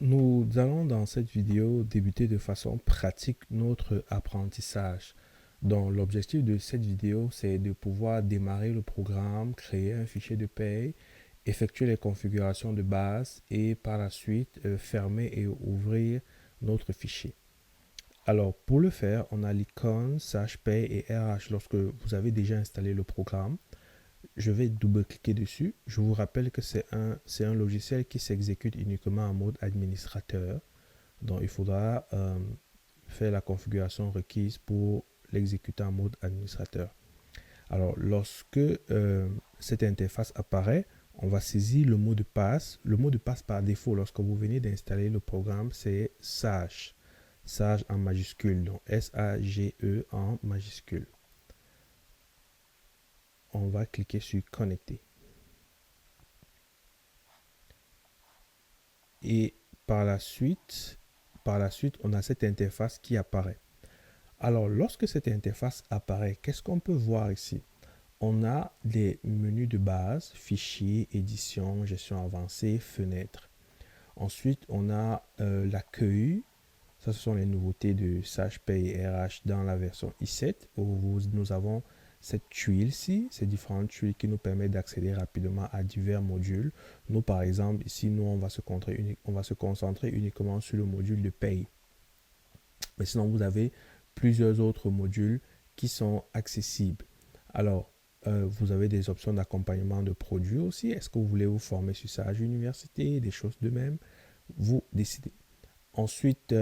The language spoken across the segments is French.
Nous allons dans cette vidéo débuter de façon pratique notre apprentissage. Donc l'objectif de cette vidéo, c'est de pouvoir démarrer le programme, créer un fichier de paye, effectuer les configurations de base et par la suite fermer et ouvrir notre fichier. Alors pour le faire, on a l'icône Sage Paye et RH lorsque vous avez déjà installé le programme. Je vais double-cliquer dessus. Je vous rappelle que c'est un logiciel qui s'exécute uniquement en mode administrateur. Donc, il faudra faire la configuration requise pour l'exécuter en mode administrateur. Alors, lorsque cette interface apparaît, on va saisir le mot de passe. Le mot de passe par défaut, lorsque vous venez d'installer le programme, c'est SAGE. SAGE en majuscule, donc S-A-G-E en majuscule. On va cliquer sur Connecter. Et par la suite, on a cette interface qui apparaît. Alors, lorsque cette interface apparaît, qu'est-ce qu'on peut voir ici? On a des menus de base, fichier, édition, gestion avancée, fenêtre. Ensuite, on a l'accueil. Ça, ce sont les nouveautés de Sage Pay et RH dans la version i7 où nous avons cette tuile-ci, ces différentes tuiles qui nous permettent d'accéder rapidement à divers modules. Nous, par exemple, ici, nous, on va se concentrer uniquement sur le module de paye. Mais sinon, vous avez plusieurs autres modules qui sont accessibles. Alors, vous avez des options d'accompagnement de produits aussi. Est-ce que vous voulez vous former sur Sage Université, des choses de même? Vous décidez. Ensuite,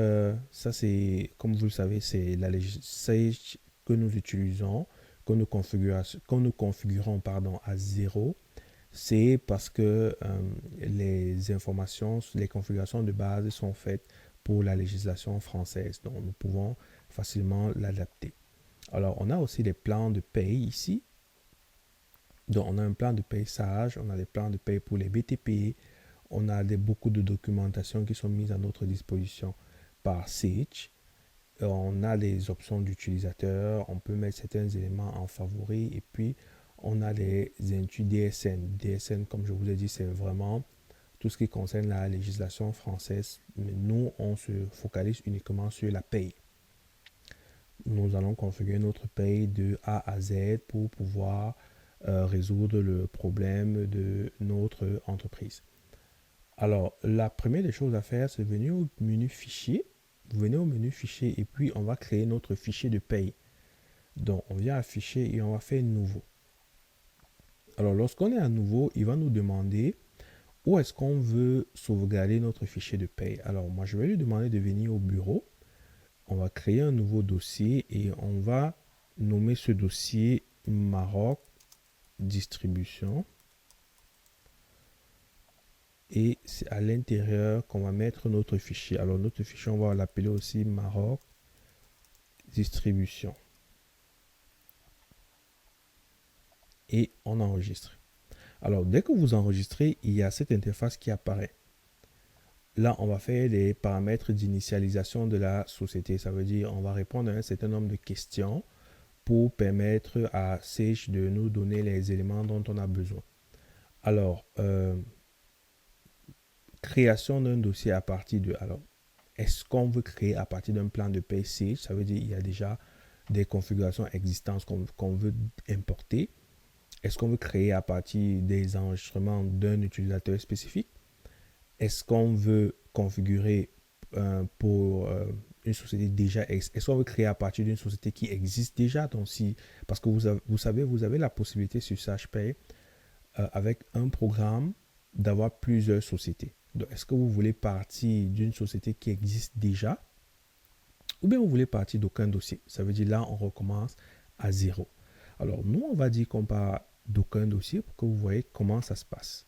ça c'est, comme vous le savez, c'est la Sage que nous utilisons, que nous configurons pardon, à 0. C'est parce que les informations, les configurations de base sont faites pour la législation française. Donc, nous pouvons facilement l'adapter. Alors, on a aussi les plans de paye ici. Donc, on a un plan de paye Sage, on a des plans de paye pour les BTP, on a beaucoup de documentation qui sont mises à notre disposition par Sage. On a les options d'utilisateur, on peut mettre certains éléments en favori et puis on a les intus DSN. DSN, comme je vous ai dit, c'est vraiment tout ce qui concerne la législation française. Mais nous, on se focalise uniquement sur la paye. Nous allons configurer notre paye de A à Z pour pouvoir résoudre le problème de notre entreprise. Alors, la première des choses à faire, c'est venir au menu fichier. Vous venez au menu fichier et puis on va créer notre fichier de paye. Donc, on vient à fichier et on va faire nouveau. Alors, lorsqu'on est à nouveau, il va nous demander où est-ce qu'on veut sauvegarder notre fichier de paye. Alors, moi, je vais lui demander de venir au bureau. On va créer un nouveau dossier et on va nommer ce dossier Maroc distribution. Et c'est à l'intérieur qu'on va mettre notre fichier. Alors, notre fichier, on va l'appeler aussi Maroc distribution. Et on enregistre. Alors, dès que vous enregistrez, il y a cette interface qui apparaît. Là, on va faire des paramètres d'initialisation de la société. Ça veut dire on va répondre à un certain nombre de questions pour permettre à Sage de nous donner les éléments dont on a besoin. Alors, création d'un dossier à partir de... Alors, est-ce qu'on veut créer à partir d'un plan de paye Sage? Ça veut dire qu'il y a déjà des configurations existantes qu'on veut importer. Est-ce qu'on veut créer à partir des enregistrements d'un utilisateur spécifique? Est-ce qu'on veut configurer pour une société déjà, est-ce qu'on veut créer à partir d'une société qui existe déjà? Donc si, parce que vous avez la possibilité sur SagePay avec un programme d'avoir plusieurs sociétés. Donc est-ce que vous voulez partir d'une société qui existe déjà ou bien vous voulez partir d'aucun dossier? Ça veut dire là, on recommence à zéro. Alors nous, on va dire qu'on part d'aucun dossier pour que vous voyez comment ça se passe.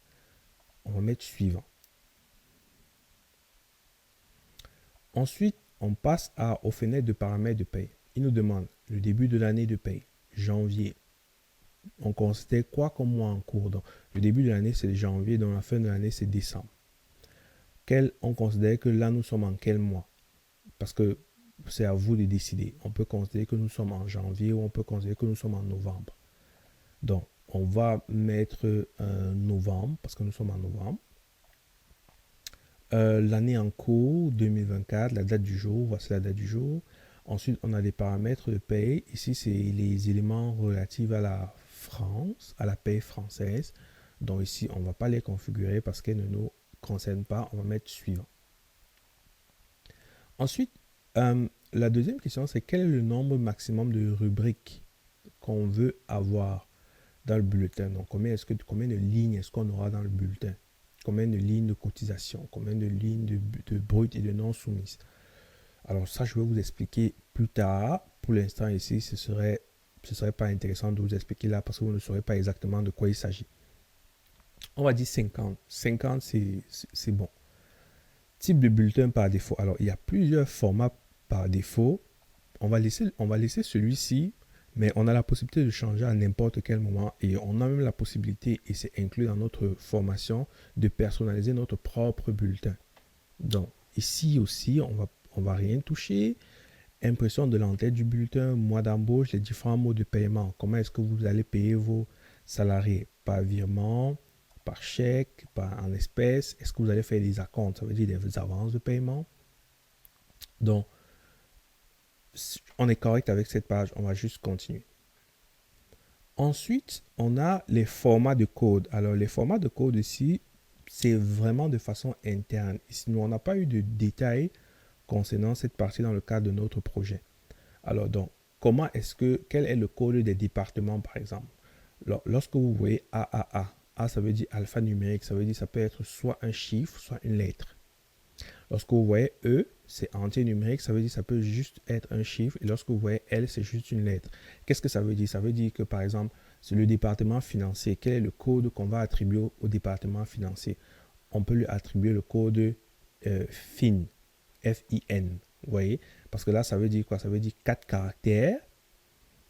On va mettre suivant. Ensuite, on passe aux fenêtres de paramètres de paye. Il nous demande le début de l'année de paye, janvier. On considère quoi comme mois en cours? Donc, le début de l'année, c'est janvier, donc la fin de l'année, c'est décembre. On considère que là, nous sommes en quel mois? Parce que c'est à vous de décider. On peut considérer que nous sommes en janvier ou on peut considérer que nous sommes en novembre. Donc, on va mettre novembre parce que nous sommes en novembre. L'année en cours, 2024, la date du jour, voici la date du jour. Ensuite, on a les paramètres de paye. Ici, c'est les éléments relatifs à la France, à la paye française. Donc ici, on ne va pas les configurer parce qu'elles ne nous concernent pas. On va mettre suivant. Ensuite, la deuxième question, c'est quel est le nombre maximum de rubriques qu'on veut avoir dans le bulletin. Donc, combien de lignes est-ce qu'on aura dans le bulletin? Combien de lignes de cotisation? Combien de lignes de brut et de non soumises? Alors ça, je vais vous expliquer plus tard. Pour l'instant ici, ce serait pas intéressant de vous expliquer là parce que vous ne saurez pas exactement de quoi il s'agit. On va dire 50. 50, c'est bon. Type de bulletin par défaut. Alors, il y a plusieurs formats par défaut. On va laisser celui-ci, mais on a la possibilité de changer à n'importe quel moment et on a même la possibilité, et c'est inclus dans notre formation, de personnaliser notre propre bulletin. Donc, ici aussi, on va rien toucher. Impression de l'entête du bulletin, mois d'embauche, les différents modes de paiement. Comment est-ce que vous allez payer vos salariés? Par virement, par chèque, en espèces. Est-ce que vous allez faire des acomptes? Ça veut dire des avances de paiement. Donc, on est correct avec cette page. On va juste continuer. Ensuite, on a les formats de code. Alors, les formats de code ici, c'est vraiment de façon interne. Ici, nous, on n'a pas eu de détails concernant cette partie dans le cadre de notre projet. Alors, donc, quel est le code des départements, par exemple? Alors, lorsque vous voyez AAA, A, ça veut dire alphanumérique, ça veut dire ça peut être soit un chiffre, soit une lettre. Lorsque vous voyez E, c'est entier numérique, ça veut dire ça peut juste être un chiffre. Et lorsque vous voyez L, c'est juste une lettre. Qu'est-ce que ça veut dire? Ça veut dire que, par exemple, c'est le département financier. Quel est le code qu'on va attribuer au département financier? On peut lui attribuer le code FIN, F-I-N. Vous voyez? Parce que là, ça veut dire quoi? Ça veut dire 4 caractères.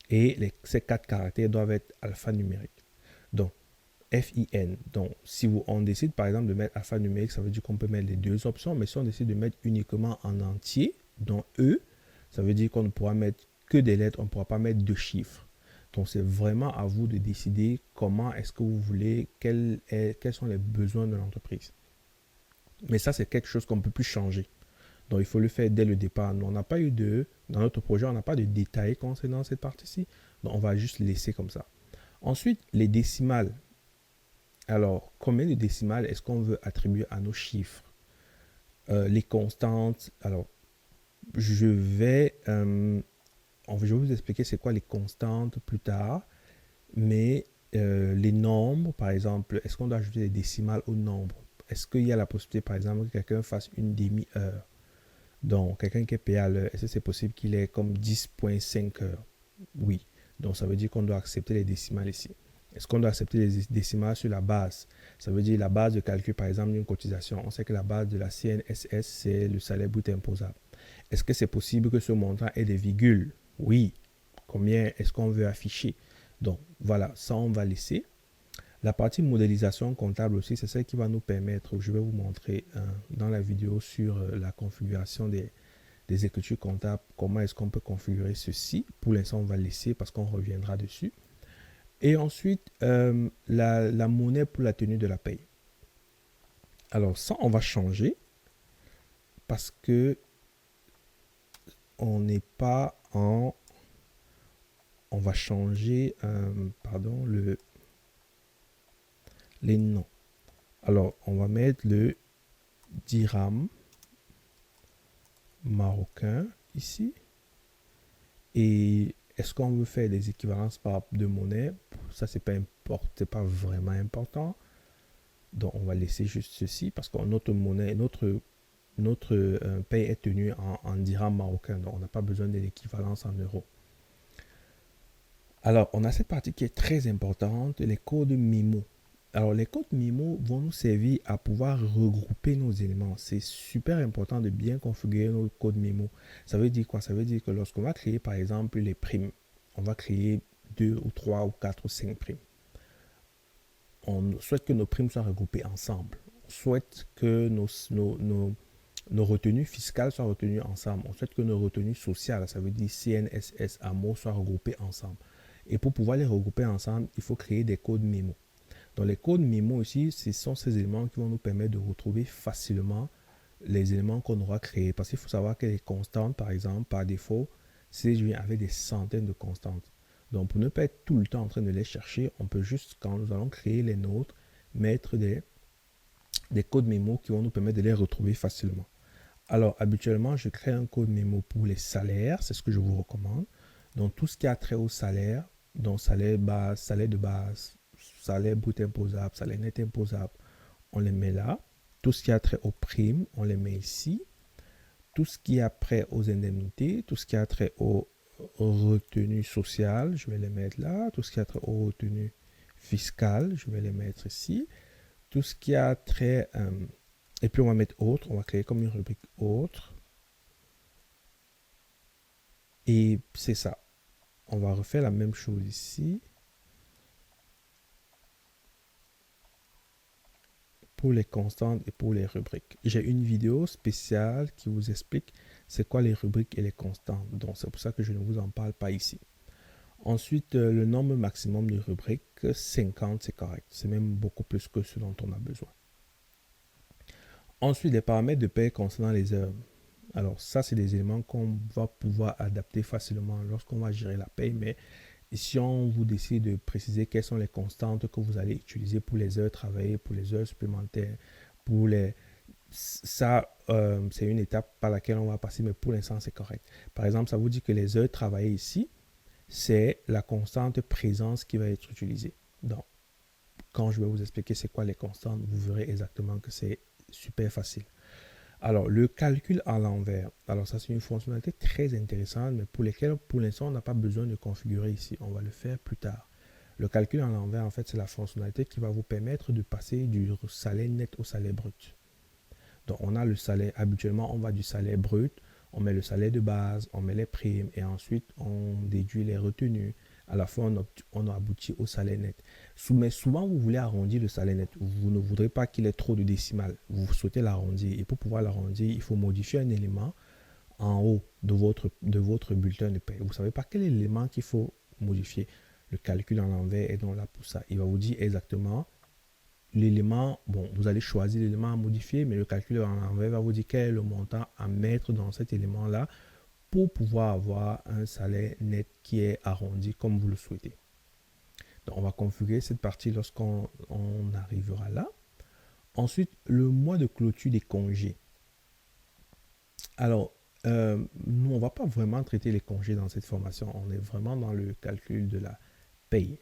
Et ces 4 caractères doivent être alphanumériques. Donc, FIN. Donc, si on décide par exemple de mettre alphanumérique, ça veut dire qu'on peut mettre les deux options. Mais si on décide de mettre uniquement en entier, donc E, ça veut dire qu'on ne pourra mettre que des lettres, on ne pourra pas mettre de chiffres. Donc, c'est vraiment à vous de décider comment est-ce que vous voulez, quels sont les besoins de l'entreprise. Mais ça, c'est quelque chose qu'on ne peut plus changer. Donc, il faut le faire dès le départ. Nous, on n'a pas eu dans notre projet, on n'a pas de détails concernant cette partie-ci. Donc, on va juste laisser comme ça. Ensuite, les décimales. Alors, combien de décimales est-ce qu'on veut attribuer à nos chiffres? Les constantes. Alors, je vais vous expliquer c'est quoi les constantes plus tard. Mais les nombres, par exemple, est-ce qu'on doit ajouter des décimales aux nombres? Est-ce qu'il y a la possibilité, par exemple, que quelqu'un fasse une demi-heure? Donc, quelqu'un qui est payé à l'heure, est-ce que c'est possible qu'il ait comme 10,5 heures? Oui. Donc, ça veut dire qu'on doit accepter les décimales ici. Est-ce qu'on doit accepter les décimales sur la base? Ça veut dire la base de calcul, par exemple, d'une cotisation. On sait que la base de la CNSS, c'est le salaire brut imposable. Est-ce que c'est possible que ce montant ait des virgules? Oui. Combien est-ce qu'on veut afficher? Donc, voilà, ça, on va laisser. La partie modélisation comptable aussi, c'est celle qui va nous permettre, je vais vous montrer dans la vidéo sur la configuration des écritures comptables, comment est-ce qu'on peut configurer ceci. Pour l'instant, on va laisser parce qu'on reviendra dessus. Et ensuite, la monnaie pour la tenue de la paye. Alors ça, on va changer parce que on n'est pas en... On va changer, les noms. Alors, on va mettre le dirham marocain ici. Et est-ce qu'on veut faire des équivalences de monnaie? Ça, c'est pas vraiment important. Donc, on va laisser juste ceci parce que notre monnaie, notre paye est tenue en dirham marocain. Donc, on n'a pas besoin de l'équivalence en euros. Alors, on a cette partie qui est très importante, les codes MIMO. Alors, les codes MIMO vont nous servir à pouvoir regrouper nos éléments. C'est super important de bien configurer nos codes MIMO. Ça veut dire quoi? Ça veut dire que lorsqu'on va créer, par exemple, les primes, on va créer 2 ou 3 ou 4 ou 5 primes. On souhaite que nos primes soient regroupées ensemble. On souhaite que nos retenues fiscales soient retenues ensemble. On souhaite que nos retenues sociales, ça veut dire CNSS, AMO, soient regroupées ensemble. Et pour pouvoir les regrouper ensemble, il faut créer des codes MIMO. Dans les codes MIMO ici, ce sont ces éléments qui vont nous permettre de retrouver facilement les éléments qu'on aura créés. Parce qu'il faut savoir que les constantes, par exemple, par défaut, CSV avait des centaines de constantes. Donc, pour ne pas être tout le temps en train de les chercher, on peut juste, quand nous allons créer les nôtres, mettre des codes mémo qui vont nous permettre de les retrouver facilement. Alors, habituellement, je crée un code mémo pour les salaires, c'est ce que je vous recommande. Donc, tout ce qui a trait au salaire, donc salaire base, salaire de base, salaire brut imposable, salaire net imposable, on les met là. Tout ce qui a trait aux primes, on les met ici. Tout ce qui a trait aux indemnités, tout ce qui a trait aux retenues sociales, je vais les mettre là. Tout ce qui a trait aux retenues fiscales, je vais les mettre ici. Tout ce qui a trait... et puis on va mettre autre, on va créer comme une rubrique autre. Et c'est ça. On va refaire la même chose ici. Pour les constantes et pour les rubriques. J'ai une vidéo spéciale qui vous explique c'est quoi les rubriques et les constantes. Donc c'est pour ça que je ne vous en parle pas ici. Ensuite, le nombre maximum de rubriques, 50, c'est correct. C'est même beaucoup plus que ce dont on a besoin. Ensuite, les paramètres de paie concernant les heures. Alors ça, c'est des éléments qu'on va pouvoir adapter facilement lorsqu'on va gérer la paie, mais ici, on vous décide de préciser quelles sont les constantes que vous allez utiliser pour les heures travaillées, pour les heures supplémentaires, pour les... Ça, c'est une étape par laquelle on va passer, mais pour l'instant, c'est correct. Par exemple, ça vous dit que les heures travaillées ici, c'est la constante présence qui va être utilisée. Donc, quand je vais vous expliquer c'est quoi les constantes, vous verrez exactement que c'est super facile. Alors, le calcul à l'envers. Alors, ça, c'est une fonctionnalité très intéressante, mais pour lesquelles, pour l'instant, on n'a pas besoin de configurer ici. On va le faire plus tard. Le calcul à l'envers, en fait, c'est la fonctionnalité qui va vous permettre de passer du salaire net au salaire brut. Donc, on a le salaire, habituellement, on va du salaire brut, on met le salaire de base, on met les primes, et ensuite, on déduit les retenues. À la fin, on aboutit au salaire net. Mais souvent, vous voulez arrondir le salaire net. Vous ne voudrez pas qu'il ait trop de décimales. Vous souhaitez l'arrondir. Et pour pouvoir l'arrondir, il faut modifier un élément en haut de votre bulletin de paie. Vous ne savez pas quel est l'élément qu'il faut modifier. Le calcul en l'envers est donc là pour ça. Il va vous dire exactement l'élément, bon, vous allez choisir l'élément à modifier, mais le calcul en l'envers va vous dire quel est le montant à mettre dans cet élément-là pour pouvoir avoir un salaire net qui est arrondi comme vous le souhaitez. Donc, on va configurer cette partie lorsqu'on arrivera là. Ensuite, le mois de clôture des congés. Alors, nous, on ne va pas vraiment traiter les congés dans cette formation. On est vraiment dans le calcul de la paye,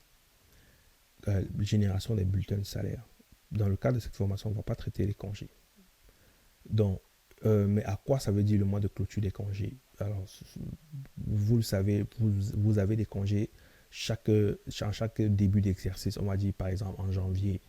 génération des bulletins de salaire. Dans le cadre de cette formation, on ne va pas traiter les congés. Donc, mais à quoi ça veut dire le mois de clôture des congés? Alors, vous le savez, vous avez des congés chaque début d'exercice. On va dire par exemple en janvier.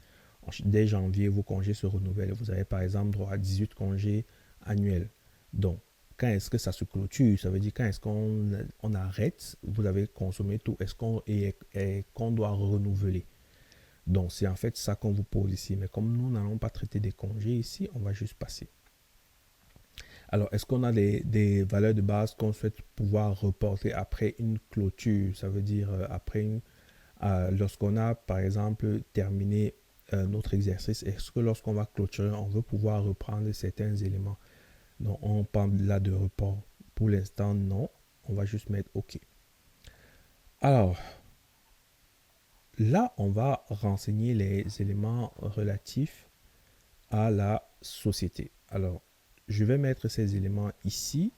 Dès janvier, vos congés se renouvellent. Vous avez par exemple droit à 18 congés annuels. Donc, quand est-ce que ça se clôture? Ça veut dire quand est-ce qu'on arrête? Vous avez consommé tout. Est-ce qu'on doit renouveler? Donc, c'est en fait ça qu'on vous pose ici. Mais comme nous n'allons pas traiter des congés ici, on va juste passer. Alors, est-ce qu'on a des valeurs de base qu'on souhaite pouvoir reporter après une clôture? Ça veut dire lorsqu'on a, par exemple, terminé notre exercice, est-ce que lorsqu'on va clôturer, on veut pouvoir reprendre certains éléments? Donc, on parle là de report. Pour l'instant, non. On va juste mettre OK. Alors, là, on va renseigner les éléments relatifs à la société. Alors, je vais mettre ces éléments ici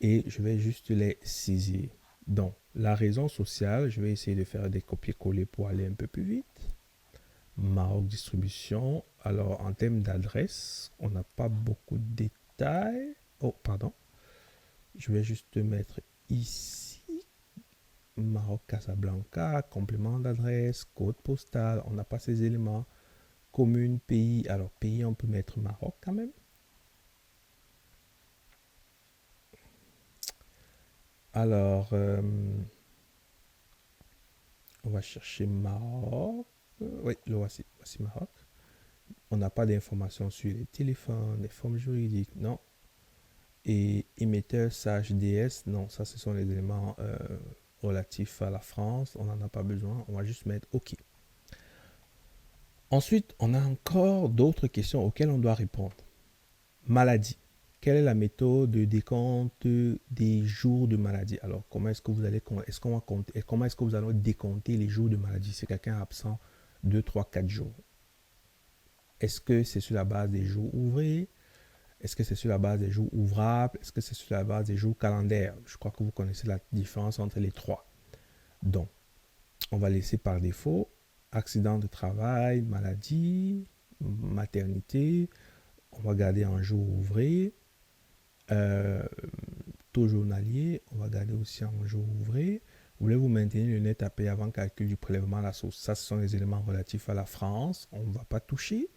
et je vais juste les saisir. Donc, la raison sociale, je vais essayer de faire des copier-coller pour aller un peu plus vite. Maroc distribution. Alors, en termes d'adresse, on n'a pas beaucoup de détails. Oh, pardon. Je vais juste mettre ici. Maroc Casablanca, complément d'adresse, code postal. On n'a pas ces éléments. Commune, pays. Alors, pays, on peut mettre Maroc quand même. Alors, on va chercher Maroc. Oui, le voici. Voici Maroc. On n'a pas d'informations sur les téléphones, les formes juridiques, non. Et émetteur SHDS, non, ça ce sont les éléments relatifs à la France. On n'en a pas besoin. On va juste mettre OK. Ensuite, on a encore d'autres questions auxquelles on doit répondre. maladie. Quelle est la méthode de décompte des jours de maladie? Alors, comment est-ce que vous allez, est-ce qu'on va compter, comment est-ce que vous allez décompter les jours de maladie si quelqu'un est absent 2, 3, 4 jours? Est-ce que c'est sur la base des jours ouvrés? Est-ce que c'est sur la base des jours ouvrables? Est-ce que c'est sur la base des jours calendaires? Je crois que vous connaissez la différence entre les trois. Donc, on va laisser par défaut accident de travail, maladie, maternité. On va garder en jour ouvré. Taux journalier, on va garder aussi en jour ouvré. Voulez-vous maintenir le net à payer avant calcul du prélèvement à la source? Ça, ce sont les éléments relatifs à la France. On ne va pas toucher.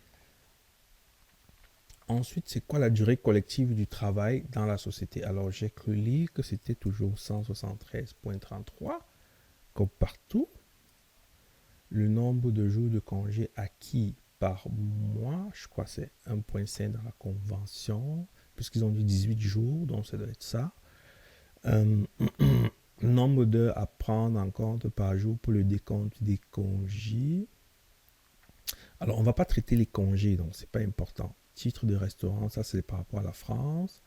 Ensuite, c'est quoi la durée collective du travail dans la société? Alors, j'ai cru lire que c'était toujours 173,33, comme partout. Le nombre de jours de congé acquis par mois, je crois que c'est 1,5 dans la convention, puisqu'ils ont dit 18 jours, donc ça doit être ça. Nombre d'heures à prendre en compte par jour pour le décompte des congés. Alors, on ne va pas traiter les congés, donc c'est pas important. Titre de restaurant, ça c'est par rapport à la France.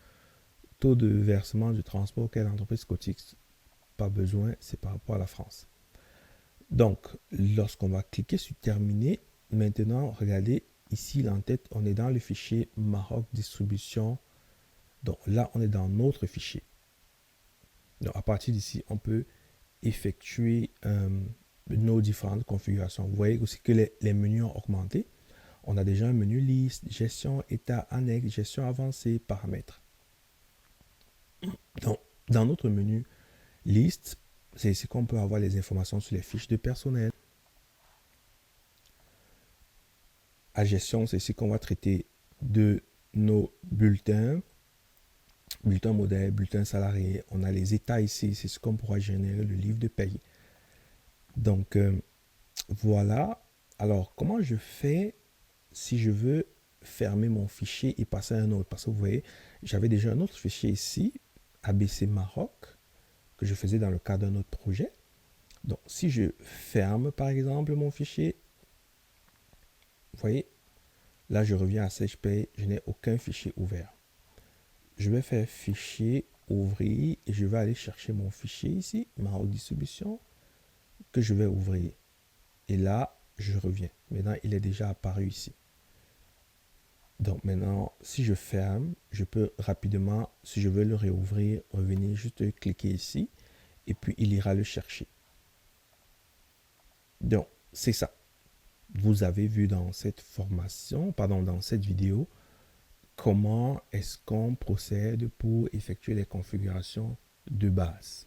Taux de versement du transport auquel l'entreprise cotique, pas besoin, c'est par rapport à la France. Donc, lorsqu'on va cliquer sur terminer, maintenant, regardez, ici, l'entête, on est dans le fichier Maroc distribution. Donc là, on est dans notre fichier. Donc, à partir d'ici, on peut effectuer nos différentes configurations. Vous voyez aussi que les menus ont augmenté. On a déjà un menu liste, gestion, état, annexe, gestion avancée, paramètres. Donc, dans notre menu liste, c'est ici qu'on peut avoir les informations sur les fiches de personnel. À gestion, c'est ici qu'on va traiter de nos bulletins, bulletin modèle, bulletin salarié. On a les états ici, c'est ce qu'on pourra générer le livre de paye. Donc, voilà. Alors, comment je fais si je veux fermer mon fichier et passer à un autre? Parce que vous voyez, j'avais déjà un autre fichier ici, ABC Maroc, que je faisais dans le cadre d'un autre projet. Donc, si je ferme, par exemple, mon fichier, vous voyez, là, je reviens à SagePay, je n'ai aucun fichier ouvert. Je vais faire fichier, ouvrir, et je vais aller chercher mon fichier ici, Maroc Distribution, que je vais ouvrir. Et là, je reviens. Maintenant, il est déjà apparu ici. Donc maintenant, si je ferme, je peux rapidement, si je veux le réouvrir, revenir, juste cliquer ici, et puis il ira le chercher. Donc, c'est ça. Vous avez vu dans cette formation, pardon, dans cette vidéo, comment est-ce qu'on procède pour effectuer les configurations de base.